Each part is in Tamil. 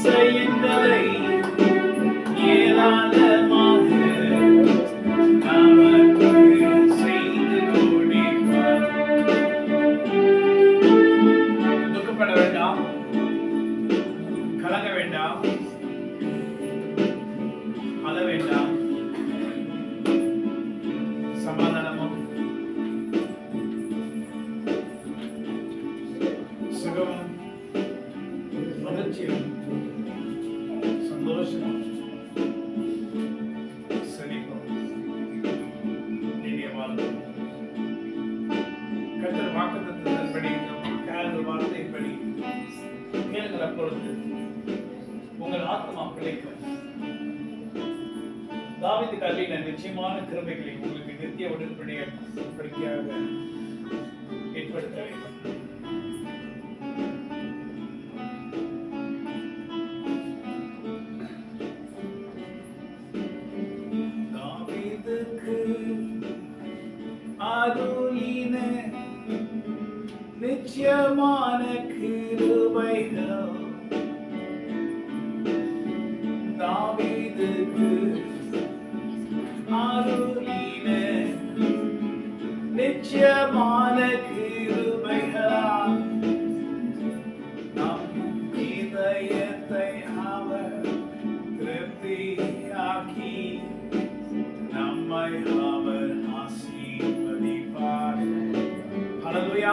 அதிசயங்களை ஏராளமாக நமக்கு செய்து கொடுப்பார். துக்கப்பட வேண்டாம், கலங்க வேண்டாம், அழ வேண்டாம். சமாதானமும் சுகமும் மகிழ்ச்சியும் சந்தோஷமும் செழிப்பும் நீடிய வாழ்வு கர்த்தர் வாக்குத்தத்தத்தின்படி கேலண்டர் வார்த்தையின்படி கேளுங்கள், அப்பொழுது உங்கள் ஆத்மா பிழைக்கும். தாவீது கல்லின நிச்சயமான கிருபைகளை உங்களுக்கு நித்திய உடன்படிக்கையாக ஏற்படுத்த வேண்டும். தாவீதுக்கு அருளின நிச்சயமான கிருபைகள் தாவீதுக்கு அருளின நிச்சயமான கிருபைகளால் நம் இதயத்தை அவர் திருப்தியாக்கி நம்மை அவர் ஆசீர்வதிப்பார். ஹல்லேலூயா.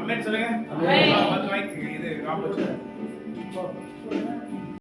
ஆமென் சொல்லுங்க. ஆமென். இது காம்போ